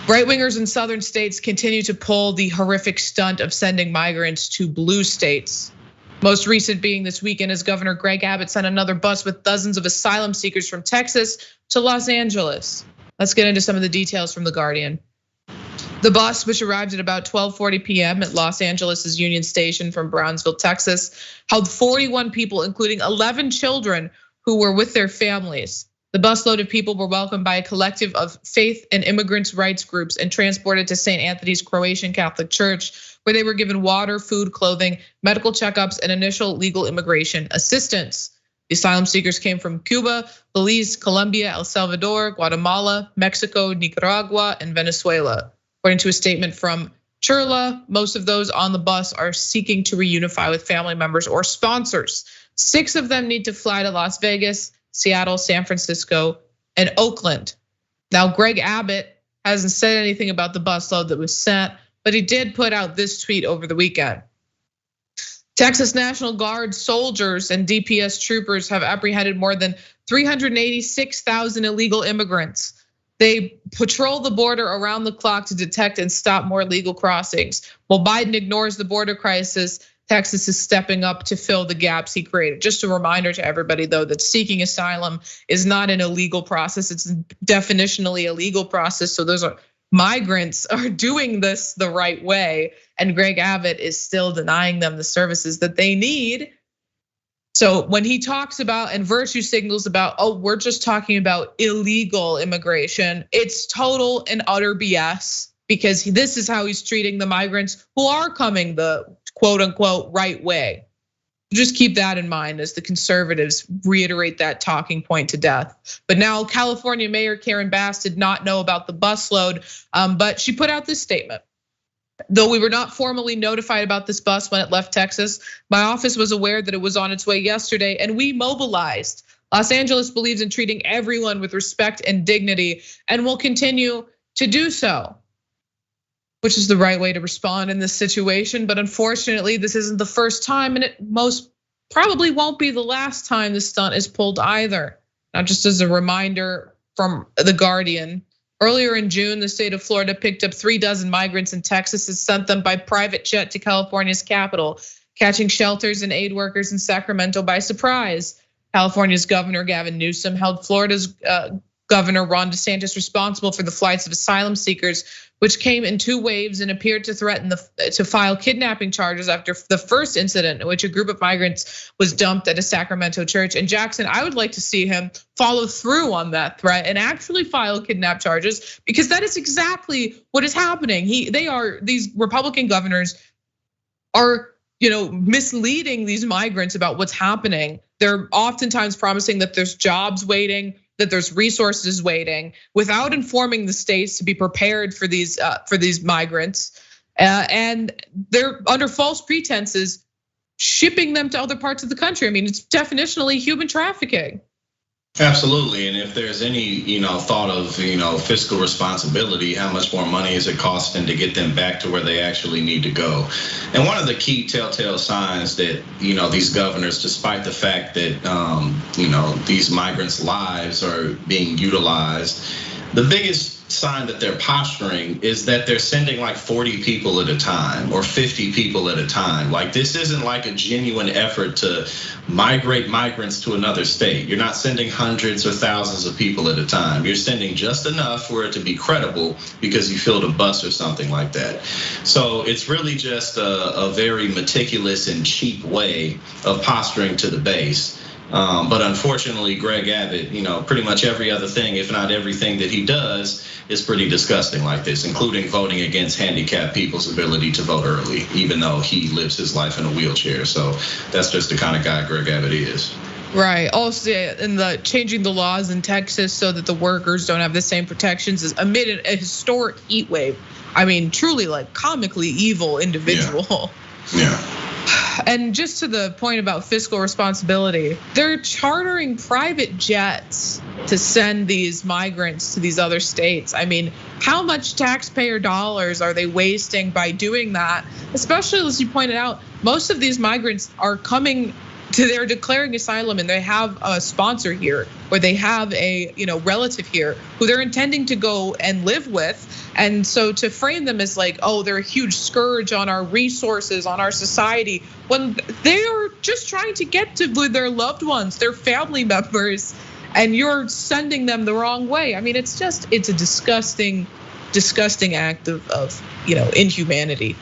Right-wingers in southern states continue to pull the horrific stunt of sending migrants to blue states. Most recent being this weekend as Governor Greg Abbott sent another bus with dozens of asylum seekers from Texas to Los Angeles. Let's get into some of the details from The Guardian. The bus, which arrived at about 12:40 p.m. at Los Angeles' Union Station from Brownsville, Texas, held 41 people, including 11 children who were with their families. The busload of people were welcomed by a collective of faith and immigrants' rights groups and transported to St. Anthony's Croatian Catholic Church, where they were given water, food, clothing, medical checkups, and initial legal immigration assistance. The asylum seekers came from Cuba, Belize, Colombia, El Salvador, Guatemala, Mexico, Nicaragua, and Venezuela. According to a statement from Chirla, most of those on the bus are seeking to reunify with family members or sponsors. 6 of them need to fly to Las Vegas, Seattle, San Francisco, and Oakland. Now, Greg Abbott hasn't said anything about the busload that was sent, but he did put out this tweet over the weekend. Texas National Guard soldiers and DPS troopers have apprehended more than 386,000 illegal immigrants. They patrol the border around the clock to detect and stop more illegal crossings. While Biden ignores the border crisis, Texas is stepping up to fill the gaps he created. Just a reminder to everybody, though, that seeking asylum is not an illegal process. It's definitionally a legal process. So those migrants are doing this the right way, and Greg Abbott is still denying them the services that they need. So when he talks about and virtue signals about, we're just talking about illegal immigration, it's total and utter BS, because this is how he's treating the migrants who are coming the quote unquote right way. Just keep that in mind as the conservatives reiterate that talking point to death. But now California Mayor Karen Bass did not know about the busload, but she put out this statement. Though we were not formally notified about this bus when it left Texas, my office was aware that it was on its way yesterday and we mobilized. Los Angeles believes in treating everyone with respect and dignity and will continue to do so, which is the right way to respond in this situation. But unfortunately, this isn't the first time, and it most probably won't be the last time this stunt is pulled either. Now, just as a reminder from The Guardian, earlier in June, the state of Florida picked up 3 dozen migrants in Texas and sent them by private jet to California's capital, catching shelters and aid workers in Sacramento by surprise. California's Governor Gavin Newsom held Florida's Governor Ron DeSantis responsible for the flights of asylum seekers, which came in 2 waves and appeared to threaten to file kidnapping charges after the first incident in which a group of migrants was dumped at a Sacramento church. And Jackson, I would like to see him follow through on that threat and actually file kidnap charges, because that is exactly what is happening. These Republican governors are, misleading these migrants about what's happening. They're oftentimes promising that there's jobs waiting, that there's resources waiting, without informing the states to be prepared for these migrants, and they're under false pretenses shipping them to other parts of the country. I mean, it's definitionally human trafficking. Absolutely, and if there's any thought of fiscal responsibility, how much more money is it costing to get them back to where they actually need to go? And one of the key telltale signs that these governors, despite the fact that these migrants' lives are being utilized, the biggest sign that they're posturing is that they're sending like 40 people at a time or 50 people at a time. Like, this isn't like a genuine effort to migrate migrants to another state. You're not sending hundreds or thousands of people at a time. You're sending just enough for it to be credible because you filled a bus or something like that. So it's really just a very meticulous and cheap way of posturing to the base. But unfortunately, Greg Abbott, pretty much every other thing, if not everything that he does, is pretty disgusting like this, including voting against handicapped people's ability to vote early, even though he lives his life in a wheelchair. So that's just the kind of guy Greg Abbott is. Right. Also, in the changing the laws in Texas so that the workers don't have the same protections is amid a historic heat wave. I mean, truly like comically evil individual. Yeah. And just to the point about fiscal responsibility, they're chartering private jets to send these migrants to these other states. I mean, how much taxpayer dollars are they wasting by doing that? Especially as you pointed out, most of these migrants are coming they're declaring asylum and they have a sponsor here, or they have a relative here who they're intending to go and live with. And so to frame them as like, oh, they're a huge scourge on our resources, on our society, when they are just trying to get to their loved ones, their family members, and you're sending them the wrong way. I mean, it's a disgusting act of inhumanity.